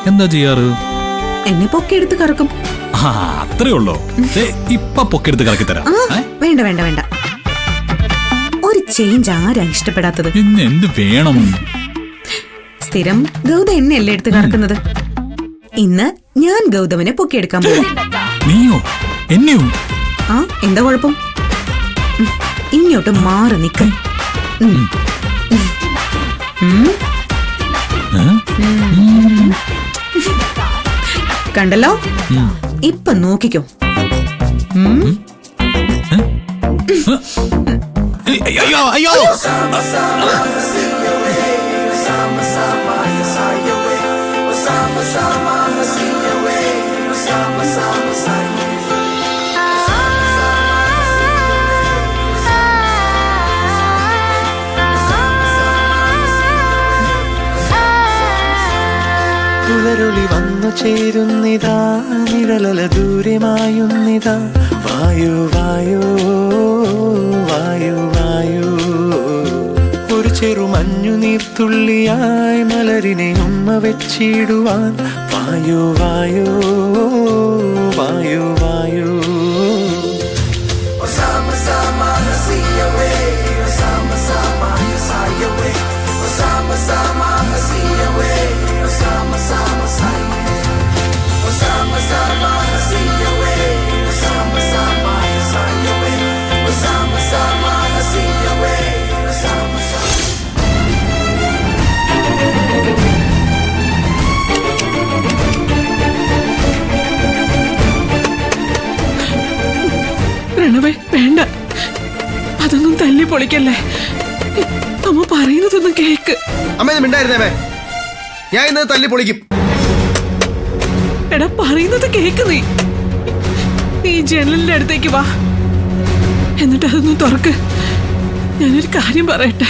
എന്താ ചെയ്യാറ്? എന്നെ പൊക്കിയെടുത്ത് കറക്കും. അത്രേ ഉള്ളോ? ഇപ്പൊ പൊക്കെടുത്ത് കറക്കി തരാം. വേണ്ട വേണ്ട വേണ്ട, ഒരു ചേഞ്ച് ആരാ ഇഷ്ടപ്പെടാത്തത്? പിന്നെ എന്ത് വേണം? സ്ഥിരം ഗൗതം എന്നെയല്ലേ എടുത്ത് കറക്കുന്നത്. ഇന്ന് ഞാൻ ഗൗതമനെ പൊക്കിയെടുക്കാൻ പോവാ. നീയോ? എന്നെയോ? ആ, എന്താ കുഴപ്പം? ഇങ്ങോട്ട് മാറി നിക്ക. കണ്ടല്ലോ, ഇപ്പൊ നോക്കിക്കോ. അയ്യോ അയ്യോ, പുലരുളി വന്നു ചേരുന്നിതാ, നിഴലല ദൂരമായുന്നിതാ. വായു വായു വായു വായു, ഒരു ചെറുമഞ്ഞു നീർത്തുള്ളിയായി മലരിനെ ഉമ്മ വെച്ചിടുവാൻ. വായു വായു വായു വായു. പ്രണവേ, വേണ്ട, അതൊന്നും തല്ലി പൊളിക്കല്ലേ. അമ്മ പറയുന്നതൊന്നും കേക്ക്. അമ്മ മിണ്ടായിരുന്നേ, ഞാൻ ഇന്ന് തല്ലി പൊളിക്കും. എടാ, പറയുന്നത് കേക്ക്. നീ ജനലിന്റെ അടുത്തേക്ക് വാ, എന്നിട്ട് അതൊന്നും തുറക്ക്. ഞാനൊരു കാര്യം പറയട്ടെ.